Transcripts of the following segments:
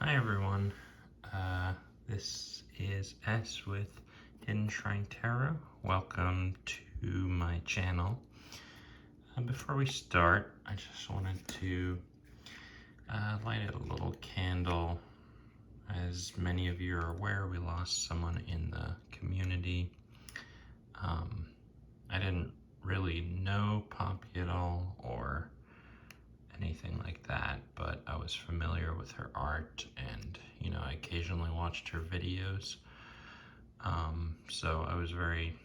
Hi everyone, this is S with Hidden Shrine Tarot. Welcome to my channel. Before we start, I just wanted to light a little candle. As many of you are aware, we lost someone in the community. I didn't really know Poppy at all or anything like that, but I was familiar with her art and, I occasionally watched her videos. So I was very,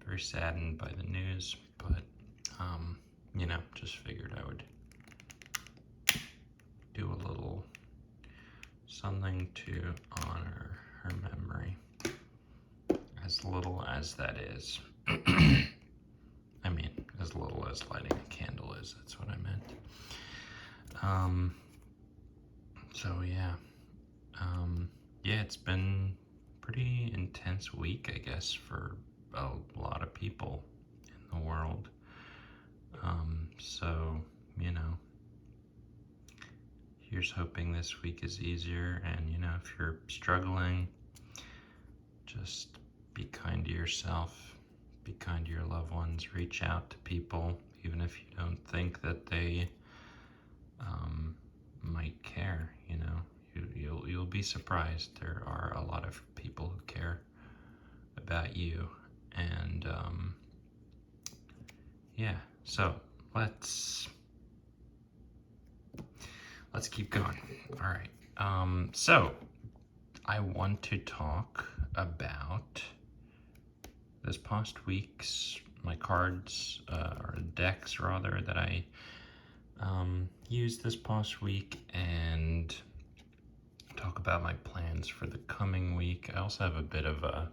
very saddened by the news, but, just figured I would do a little something to honor her memory, as little as that is. I mean, as little as lighting a candle is, that's what I meant. Yeah, it's been a pretty intense week, I guess, for a lot of people in the world. Here's hoping this week is easier, and, if you're struggling, just be kind to yourself, be kind to your loved ones, reach out to people, even if you don't think that they might care. You'll be surprised. There are a lot of people who care about you, and so let's keep going. All right. So I want to talk about this past week's my cards or decks rather that I used this past week, and talk about my plans for the coming week. I also have a bit of a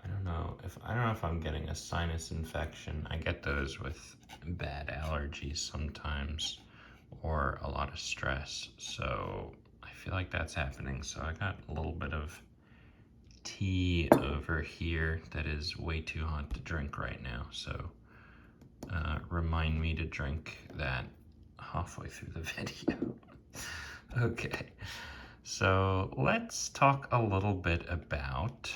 I don't know if I'm getting a sinus infection. I get those with bad allergies sometimes, or a lot of stress, so I feel like that's happening. So I got a little bit of tea over here that is way too hot to drink right now, so remind me to drink that halfway through the video. Okay, so let's talk a little bit about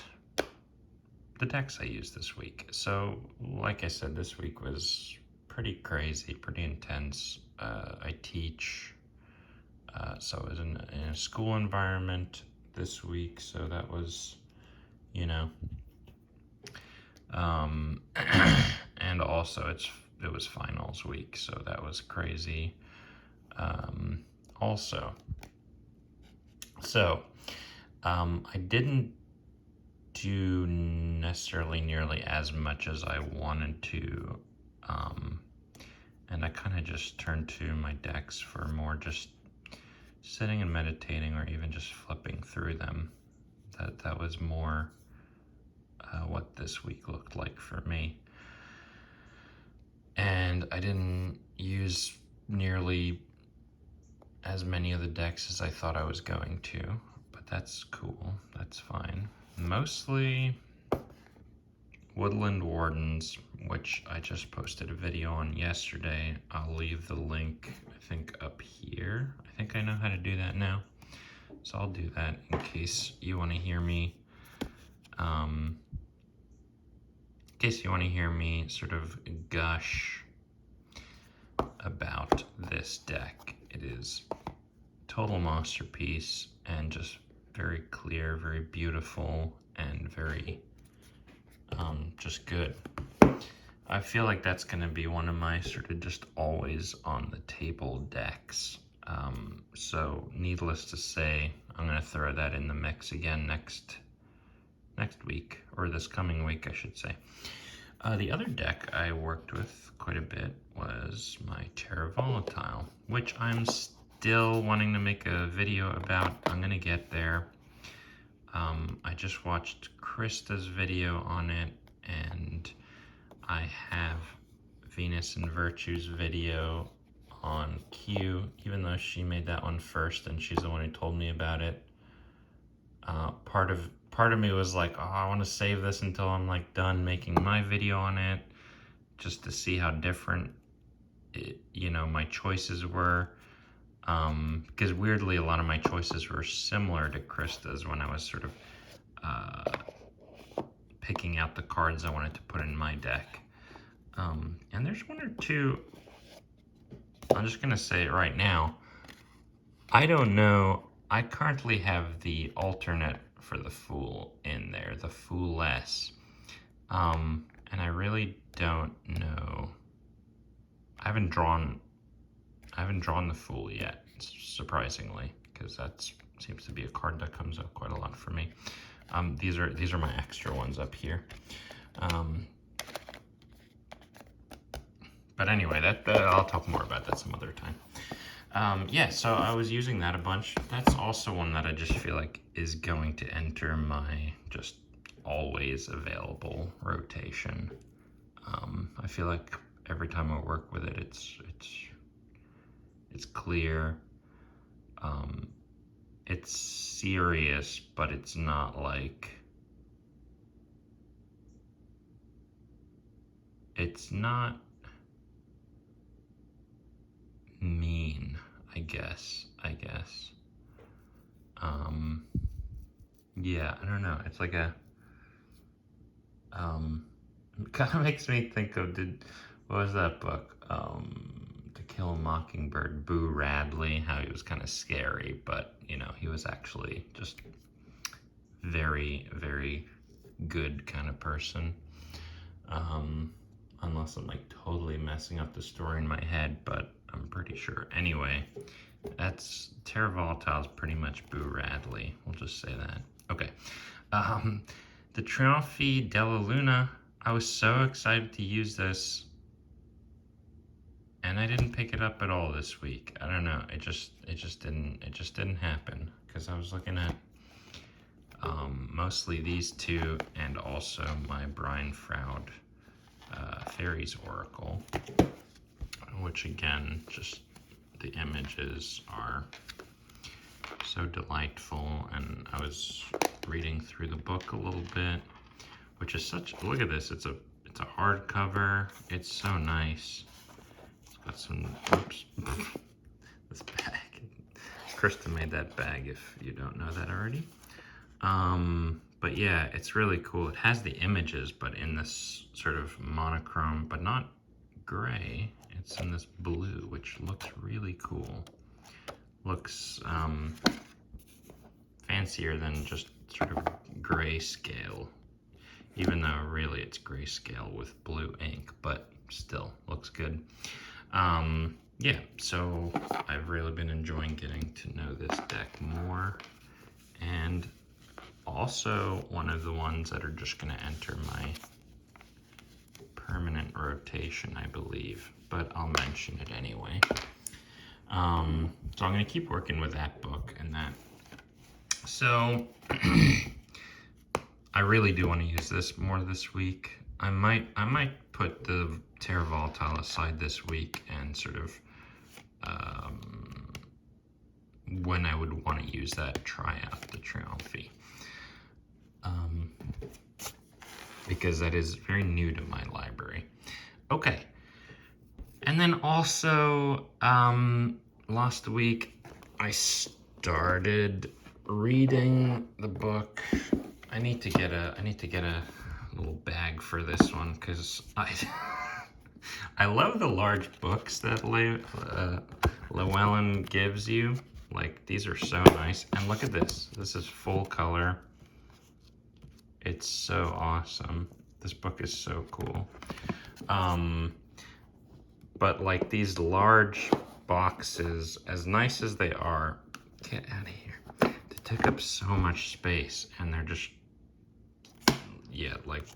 the decks I used this week. So like I said, this week was pretty crazy, pretty intense. I teach, so I was in a school environment this week, so that was, and also it was finals week, so that was crazy. I didn't do necessarily nearly as much as I wanted to, and I kind of just turned to my decks for more just sitting and meditating, or even just flipping through them. That was more what this week looked like for me. And I didn't use nearly as many of the decks as I thought I was going to, but that's cool, that's fine. Mostly Woodland Wardens, which I just posted a video on yesterday. I'll leave the link, I think, up here. I think I know how to do that now, so I'll do that in case you want to hear me sort of gush about this deck. It is total masterpiece, and just very clear, very beautiful, and very just good. I feel like that's going to be one of my sort of just always on the table decks. So needless to say, I'm going to throw that in the mix again next week, or this coming week, I should say. The other deck I worked with quite a bit was my Terra Volatile, which I'm still wanting to make a video about. I'm going to get there. I just watched Krista's video on it, and I have Venus and Virtue's video on queue, even though she made that one first and she's the one who told me about it. Part of me was like, oh, I want to save this until I'm like done making my video on it, just to see how different my choices were. Because weirdly, a lot of my choices were similar to Krista's when I was sort of picking out the cards I wanted to put in my deck. And there's one or two, I'm just gonna say it right now, I don't know, I currently have the alternate for the Fool in there, the Fooless. And I really don't know, I haven't drawn the Fool yet, surprisingly, because that seems to be a card that comes up quite a lot for me. These are my extra ones up here. But anyway, I'll talk more about that some other time. Yeah, so I was using that a bunch. That's also one that I just feel like is going to enter my just always available rotation. I feel like every time I work with it, it's clear. It's serious, but it's not like, it's not mean, I guess. Yeah, I don't know. It's like a, it kind of makes me think of, what was that book? To Kill a Mockingbird, Boo Radley, how he was kind of scary, but, you know, he was actually just very, very good kind of person. Unless I'm like totally messing up the story in my head, but I'm pretty sure. Anyway, that's Terra Volatile's pretty much Boo Radley. We'll just say that. Okay. The Trionfi della Luna. I was so excited to use this, and I didn't pick it up at all this week. I don't know. It just didn't happen, because I was looking at mostly these two and also my Brian Froud Fairies Oracle, which again, just the images are so delightful, and I was reading through the book a little bit, which is such, look at this, it's a hardcover, it's so nice. It's got some, oops, this bag. Krista made that bag, if you don't know that already. But yeah, it's really cool. It has the images, but in this sort of monochrome, but not gray. It's in this blue, which looks really cool. Looks fancier than just sort of grayscale, even though really it's grayscale with blue ink, but still looks good. Yeah, so I've really been enjoying getting to know this deck more, and also one of the ones that are just going to enter my permanent rotation, I believe, but I'll mention it anyway. So I'm going to keep working with that book and that. So I really do want to use this more this week. I might put the Terra Volatile aside this week and sort of when I would want to use that, try out the Trionfi. Because that is very new to my library. Okay. And then also, last week I started reading the book. I need to get a little bag for this one, because I love the large books that Llewellyn gives you. Like, these are so nice. And look at this. This is full color. It's so awesome. This book is so cool. But like, these large boxes, as nice as they are, get out of here. They take up so much space, and they're just, yeah, like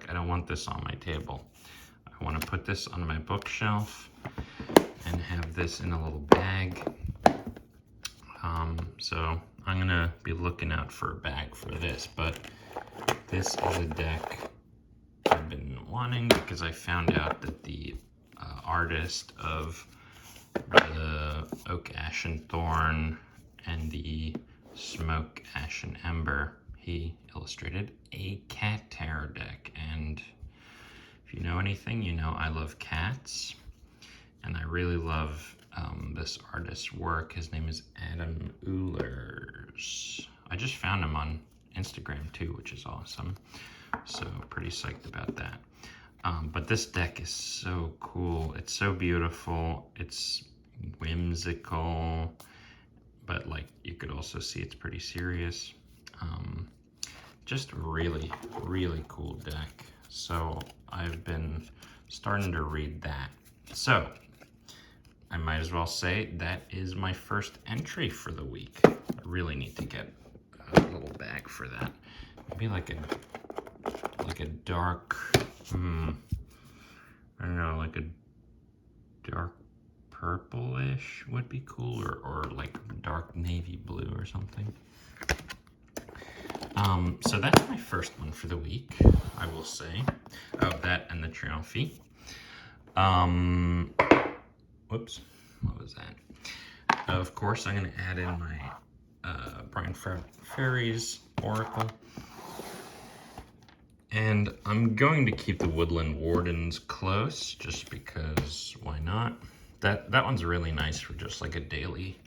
I don't want this on my table. I want to put this on my bookshelf and have this in a little bag. So I'm gonna be looking out for a bag for this, but this is a deck I've been wanting, because I found out that the artist of the Oak Ashen Thorn and the Smoke Ashen Ember, he illustrated a cat tarot deck. And if you know anything, you know I love cats, and I really love this artist's work. His name is Adam Eulers. I just found him on Instagram too, which is awesome. So pretty psyched about that. But this deck is so cool. It's so beautiful. It's whimsical, but like you could also see it's pretty serious. Just really, really cool deck. So I've been starting to read that. So I might as well say that is my first entry for the week. I really need to get a little bag for that. Maybe like a dark, I don't know, like a dark purplish would be cool, or like dark navy blue or something. So that's my first one for the week, I will say. Oh, that and the Triumphi. Whoops, what was that? Of course, I'm going to add in my Brian Ferry's Oracle. And I'm going to keep the Woodland Wardens close, just because, why not? That one's really nice for just like a daily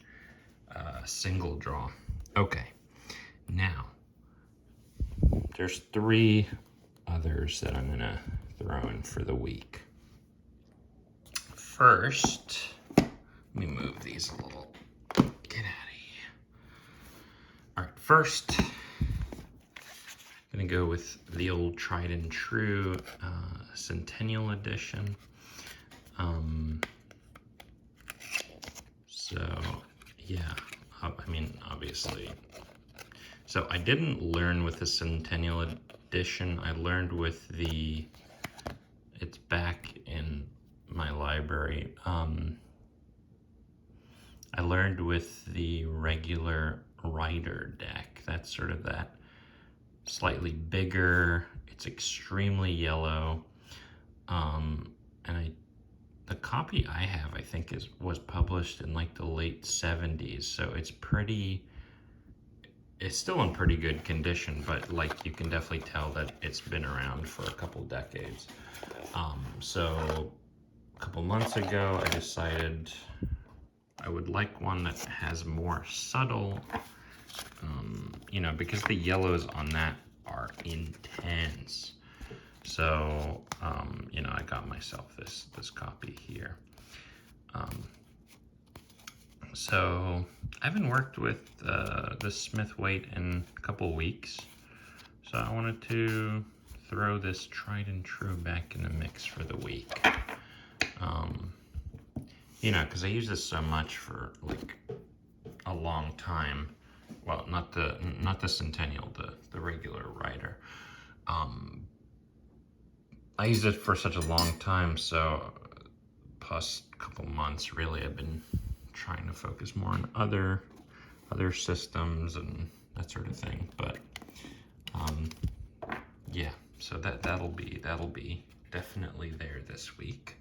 single draw. Okay, now, there's 3 others that I'm going to throw in for the week. First, let me move these a little. Get out of here. All right, first, I'm going to go with the old tried and true Centennial Edition. So, yeah, I mean, obviously. So I didn't learn with the Centennial Edition. I learned with it's back in my library. I learned with the regular Rider deck. That's sort of that slightly bigger. It's extremely yellow. And the copy I have, I think, was published in like the late 70s. So it's still in pretty good condition, but like you can definitely tell that it's been around for a couple decades. So a couple months ago, I decided I would like one that has more subtle, you know, because the yellows on that are intense. So, you know, I got myself this copy here. So I haven't worked with the Smith-Waite in a couple weeks. So I wanted to throw this tried and true back in the mix for the week. You know, because I use this so much for like a long time. Well, not the Centennial, the regular Rider. I used it for such a long time, so plus a couple months, really, I've been trying to focus more on other systems and that sort of thing. But yeah, so that'll be definitely there this week.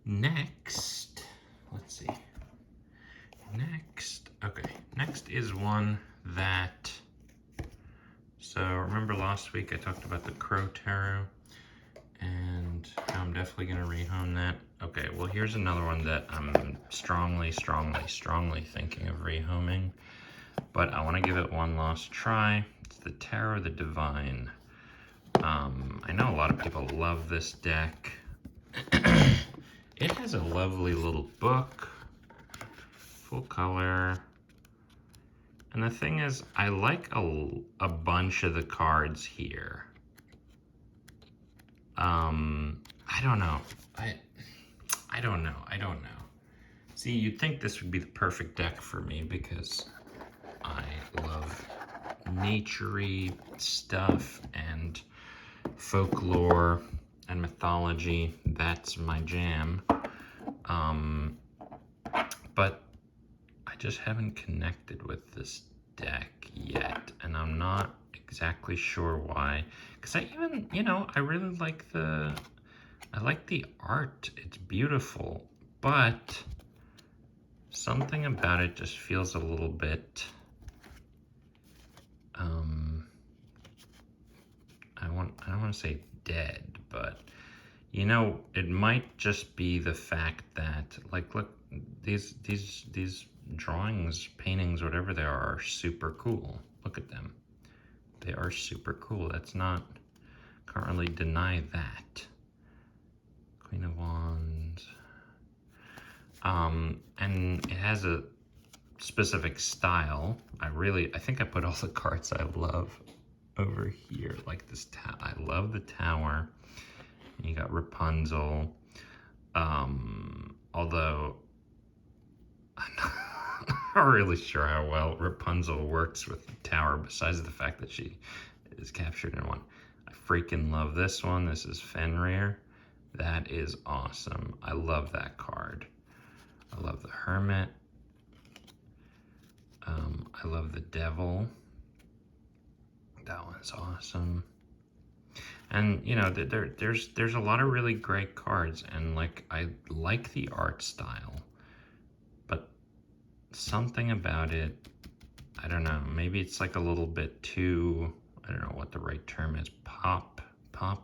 Next, let's see. Next is one that, so remember last week I talked about the Crow Tarot, and I'm definitely going to rehome that. Okay, well here's another one that I'm strongly thinking of rehoming, but I want to give it one last try. It's the Tarot of the Divine. I know a lot of people love this deck. It has a lovely little book, full color. And the thing is, I like a bunch of the cards here. I don't know. I don't know. See, you'd think this would be the perfect deck for me because I love nature-y stuff and folklore and mythology. That's my jam. But I just haven't connected with this deck yet, and I'm not exactly sure why. Because I even, you know, I really like the art. It's beautiful, but something about it just feels a little bit, I don't want to say dead, but You know, it might just be the fact that, like, look, these drawings, paintings, whatever they are super cool. Look at them. They are super cool. That's not, can't really deny that. Queen of Wands. And it has a specific style. I think I put all the cards I love over here, like this. I love the Tower. You got Rapunzel. Although I'm not really sure how well Rapunzel works with the Tower, besides the fact that she is captured in one. I freaking love this one. This is Fenrir. That is awesome. I love that card. I love the Hermit. I love the Devil. That one's awesome. And you know, there's a lot of really great cards, and like I like the art style, but something about it, I don't know. Maybe it's like a little bit too, I don't know what the right term is, pop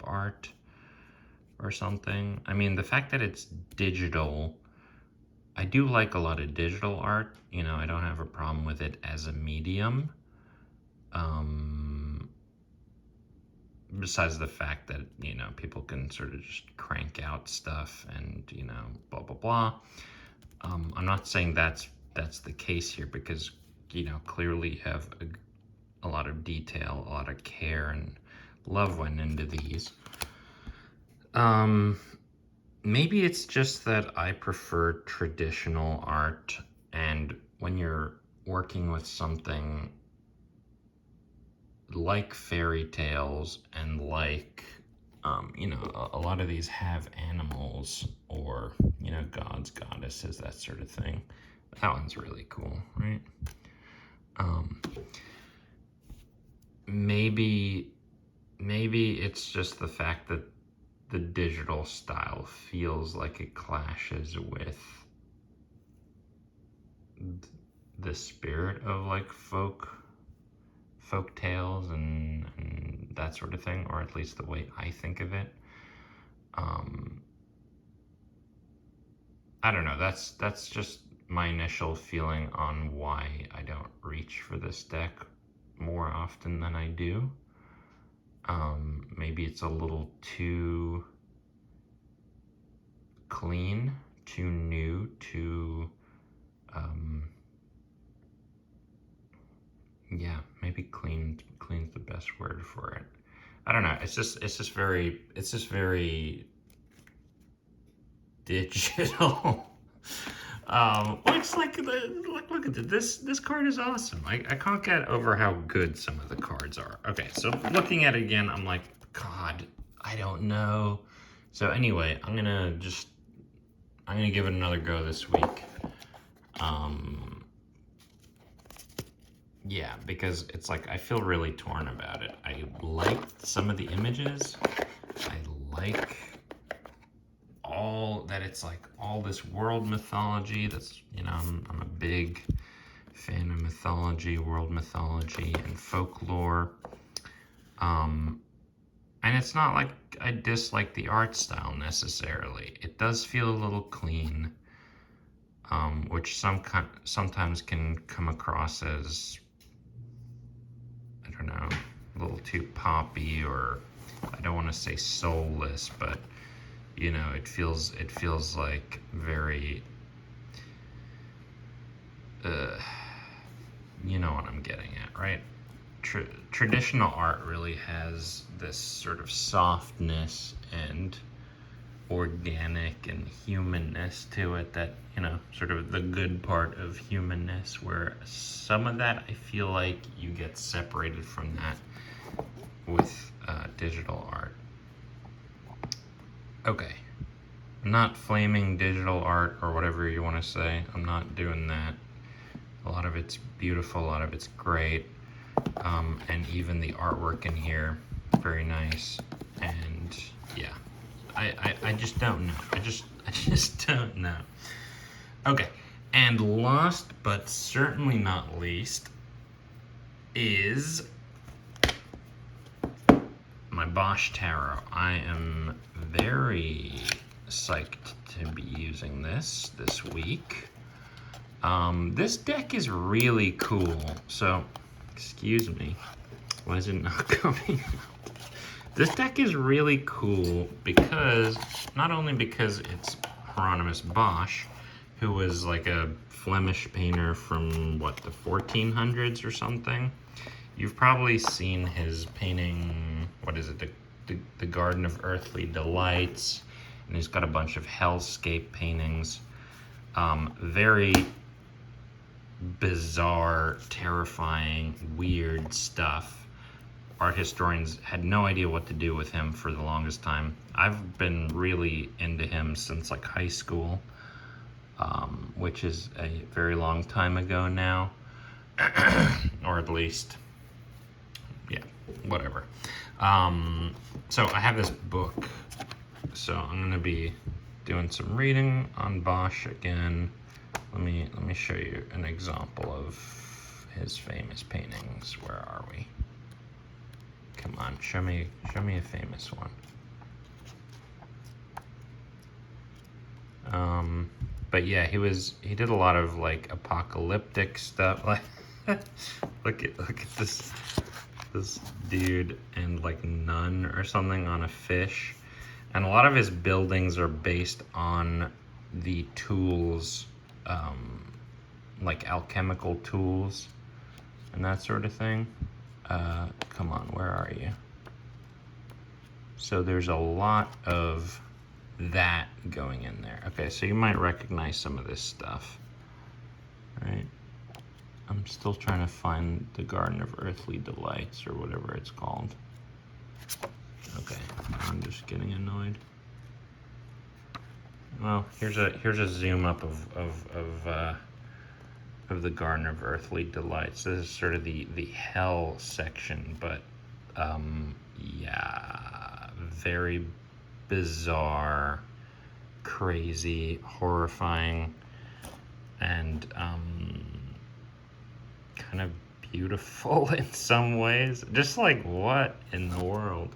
art or something. I mean, the fact that it's digital, I do like a lot of digital art. You know, I don't have a problem with it as a medium. Besides the fact that, you know, people can sort of just crank out stuff and, you know, blah, blah, blah. I'm not saying that's the case here, because, you know, clearly you have a lot of detail, a lot of care and love went into these. Maybe it's just that I prefer traditional art, and when you're working with something like fairy tales and like, you know, a lot of these have animals or, you know, gods, goddesses, that sort of thing. That one's really cool, right? Maybe it's just the fact that the digital style feels like it clashes with the spirit of like folk tales and that sort of thing, or at least the way I think of it. I don't know, that's just my initial feeling on why I don't reach for this deck more often than I do. Maybe it's a little too clean, too new, too yeah, maybe clean's the best word for it. I don't know. It's just very digital. Looks like look at this card is awesome. I can't get over how good some of the cards are. Okay, so looking at it again, I'm like, God, I don't know. So anyway, I'm gonna give it another go this week. Yeah, because it's like I feel really torn about it. I like some of the images. I like all that it's like all this world mythology. That's, you know, I'm a big fan of mythology, world mythology, and folklore. And it's not like I dislike the art style necessarily. It does feel a little clean, which sometimes can come across as, I don't know, a little too poppy, or I don't want to say soulless, but you know, it feels like very, you know what I'm getting at, right? Traditional art really has this sort of softness and organic and humanness to it, that, you know, sort of the good part of humanness, where some of that I feel like you get separated from that with digital art. Okay, I'm not flaming digital art or whatever you want to say. I'm not doing that. A lot of it's beautiful, a lot of it's great, and even the artwork in here, very nice. And yeah, I just don't know. I just don't know. Okay, and last but certainly not least is my Bosch Tarot. I am very psyched to be using this week. This deck is really cool. So, excuse me, why is it not coming out? This deck is really cool because, not only because it's Hieronymus Bosch, who was like a Flemish painter from, what, the 1400s or something? You've probably seen his painting, what is it, the Garden of Earthly Delights, and he's got a bunch of hellscape paintings. Very bizarre, terrifying, weird stuff. Art historians had no idea what to do with him for the longest time. I've been really into him since like high school, which is a very long time ago now, or at least, yeah, whatever. So I have this book, so I'm gonna be doing some reading on Bosch again. Let me show you an example of his famous paintings. Where are we? Come on, show me a famous one. But yeah, he did a lot of like apocalyptic stuff. Like look at this dude and like nun or something on a fish. And a lot of his buildings are based on the tools, like alchemical tools and that sort of thing. Come on, where are you? So there's a lot of that going in there. Okay, so you might recognize some of this stuff, right? I'm still trying to find the Garden of Earthly Delights or whatever it's called. Okay, I'm just getting annoyed. Well, here's a zoom up of the Garden of Earthly Delights. This is sort of the hell section, but yeah, very bizarre, crazy, horrifying, and kind of beautiful in some ways. Just like, what in the world?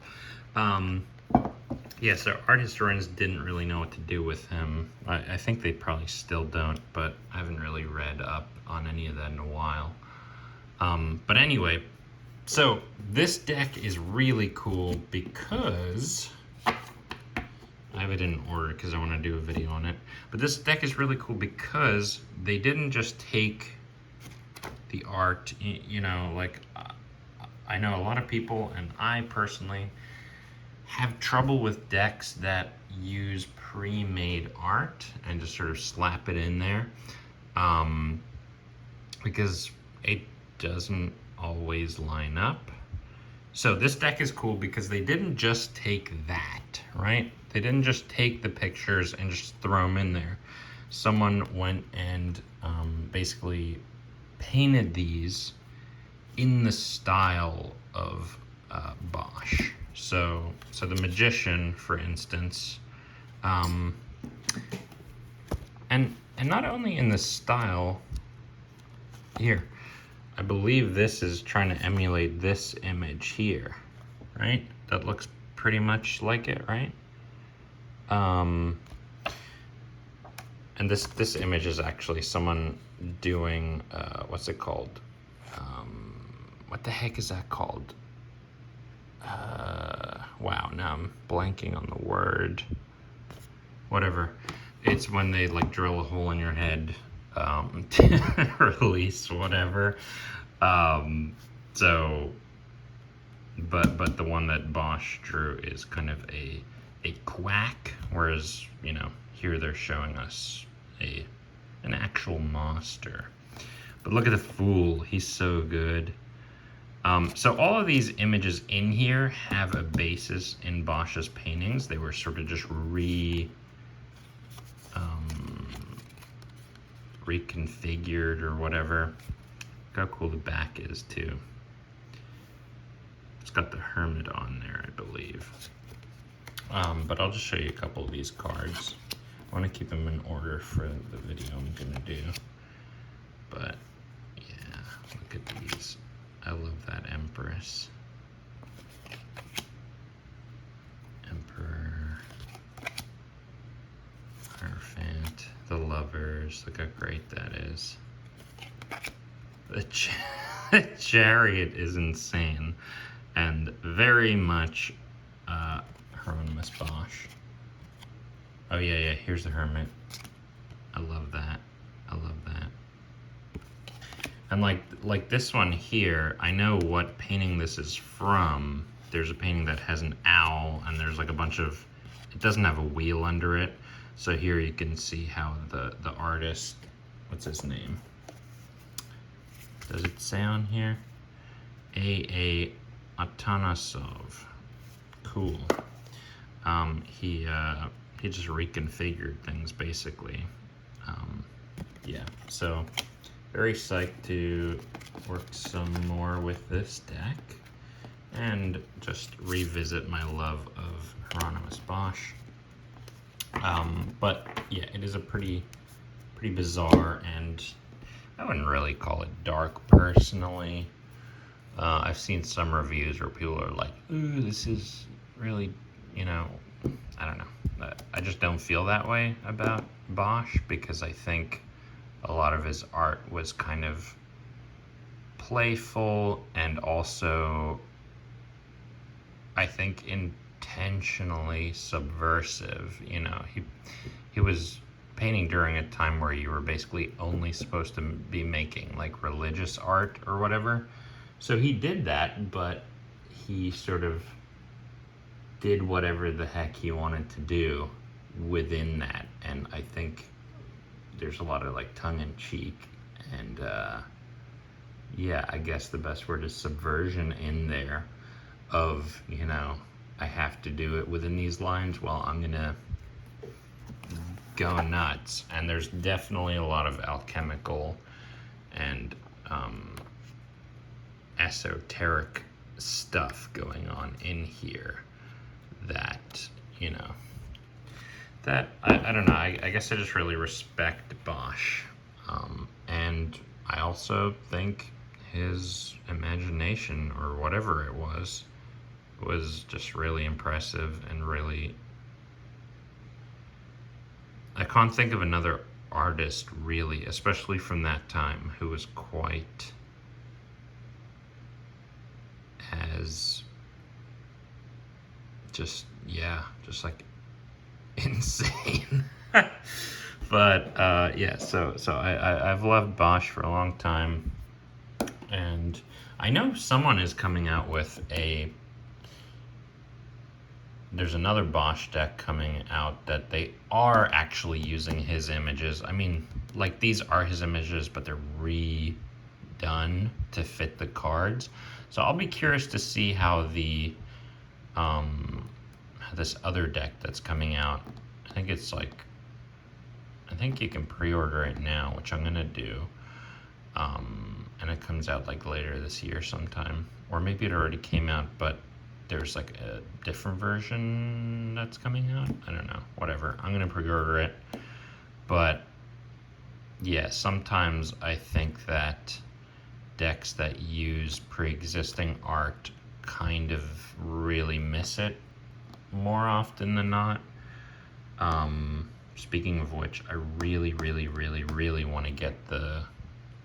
Yeah, so art historians didn't really know what to do with him. I think they probably still don't, but I haven't really read up on any of that in a while. But anyway, so this deck is really cool because I have it in order because I want to do a video on it. But this deck is really cool because they didn't just take the art, you know, like I know a lot of people, and I personally have trouble with decks that use pre-made art and just sort of slap it in there, because it doesn't always line up. So this deck is cool because they didn't just take that, right? They didn't just take the pictures and just throw them in there. Someone went and basically painted these in the style of Bosch. So the Magician, for instance, and not only in the style here, I believe this is trying to emulate this image here, right? That looks pretty much like it, right? And this image is actually someone doing, what's it called? What the heck is that called? Wow, now I'm blanking on the word. Whatever. It's when they like drill a hole in your head to release whatever. So, but the one that Bosch drew is kind of a quack, whereas, you know, here they're showing us an actual monster. But look at the Fool, he's so good. So all of these images in here have a basis in Bosch's paintings. They were sort of just reconfigured or whatever. Look how cool the back is too. It's got the Hermit on there, I believe. But I'll just show you a couple of these cards. I want to keep them in order for the video I'm gonna do. But yeah, look at these. I love that Empress. Hierophant, the Lovers, look how great that is. The Chariot is insane, and very much Hieronymus Bosch. Oh yeah, here's the Hermit. I love that. I love that. And like this one here, I know what painting this is from. There's a painting that has an owl, and there's like a bunch of, it doesn't have a wheel under it. So here you can see how the artist, what's his name? Does it say on here? A. Atanasov. Cool. He just reconfigured things basically. Yeah, so very psyched to work some more with this deck and just revisit my love of Hieronymus Bosch. But yeah, it is a pretty bizarre, and I wouldn't really call it dark personally. I've seen some reviews where people are like, ooh, this is really, you know, I don't know. I just don't feel that way about Bosch, because I think a lot of his art was kind of playful and also, I think, intentionally subversive. You know, he was painting during a time where you were basically only supposed to be making like religious art or whatever. So he did that, but he sort of did whatever the heck he wanted to do within that. And I think there's a lot of like tongue-in-cheek and yeah, I guess the best word is subversion in there of, you know, I have to do it within these lines, well, I'm gonna go nuts. And there's definitely a lot of alchemical and esoteric stuff going on in here that, you know, that I don't know, I guess I just really respect Bosch. And I also think his imagination, or whatever it was just really impressive and really, I can't think of another artist really, especially from that time, who was quite as just like insane. But yeah, so I've loved Bosch for a long time, and I know someone is coming out with there's another Bosch deck coming out that they are actually using his images. I mean, like, these are his images, but they're redone to fit the cards. So I'll be curious to see how the this other deck that's coming out, I think you can pre-order it now, which I'm gonna do. And it comes out like later this year sometime, or maybe it already came out, but there's like a different version that's coming out. I don't know, whatever. I'm gonna pre-order it. But yeah, sometimes I think that decks that use pre-existing art kind of really miss it more often than not. Speaking of which, I really want to get the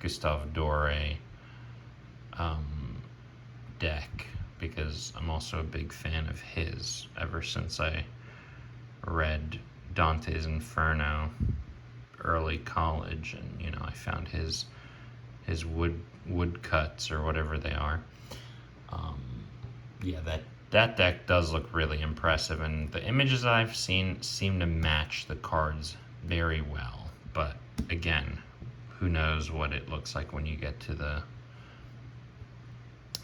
Gustave Doré deck, because I'm also a big fan of his ever since I read Dante's Inferno early college, and you know, I found his woodcuts or whatever they are. Yeah, that deck does look really impressive, and the images I've seen seem to match the cards very well. But again, who knows what it looks like when you get to the,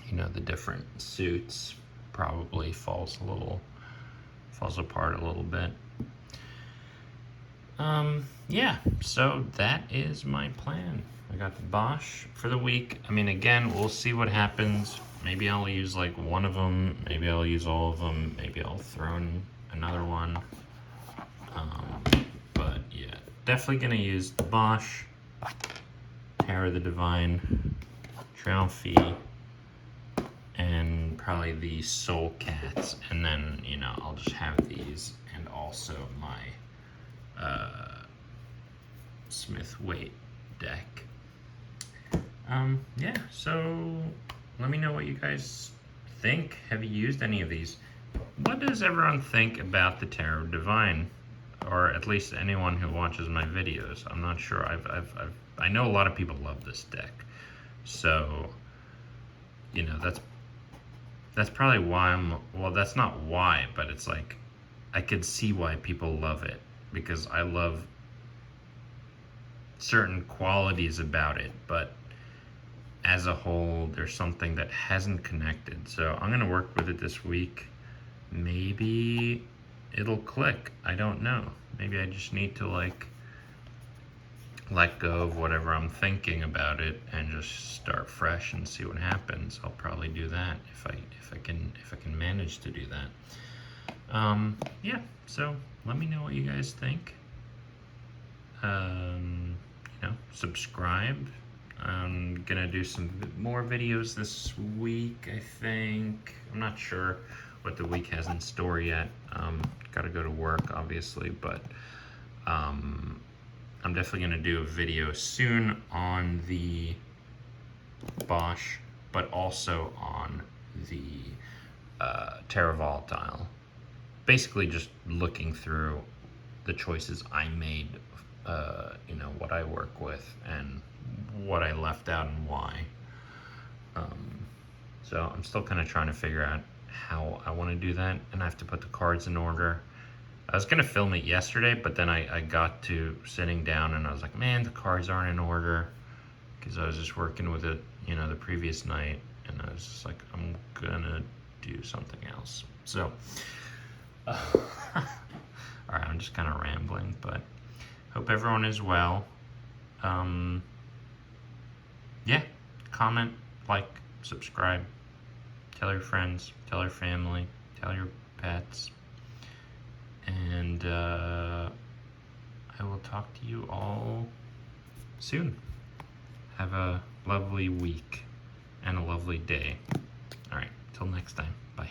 you know, the different suits. Probably falls apart a little bit. Yeah, so that is my plan. I got the Bosch for the week. I mean, again, we'll see what happens. Maybe I'll use like one of them. Maybe I'll use all of them. Maybe I'll throw in another one. But yeah, definitely gonna use the Bosch, Terror the Divine, Triumphi, and probably the Soul Cats. And then, you know, I'll just have these, and also my Smith-Waite deck. Yeah, so let me know what you guys think. Have you used any of these? What does everyone think about the Tarot Divine? Or at least anyone who watches my videos. I'm not sure. I know a lot of people love this deck. So, you know, that's probably why well, that's not why, but it's like, I could see why people love it, because I love certain qualities about it, but as a whole, there's something that hasn't connected. So I'm gonna work with it this week. Maybe it'll click. I don't know. Maybe I just need to like let go of whatever I'm thinking about it and just start fresh and see what happens. I'll probably do that if I can manage to do that. Yeah. So let me know what you guys think. You know, subscribe. I'm gonna do some more videos this week, I think. I'm not sure what the week has in store yet. Gotta go to work, obviously, but I'm definitely gonna do a video soon on the Bosch, but also on the Tarot Volatile. Basically just looking through the choices I made, you know, what I work with and what I left out and why. So I'm still kind of trying to figure out how I want to do that, and I have to put the cards in order. I was going to film it yesterday, but then I got to sitting down and I was like, man, the cards aren't in order, because I was just working with it, you know, the previous night, and I was just like, I'm gonna do something else. So all right, I'm just kind of rambling, but hope everyone is well. Yeah, comment, like, subscribe, tell your friends, tell your family, tell your pets, and I will talk to you all soon. Have a lovely week and a lovely day. All right, till next time, bye.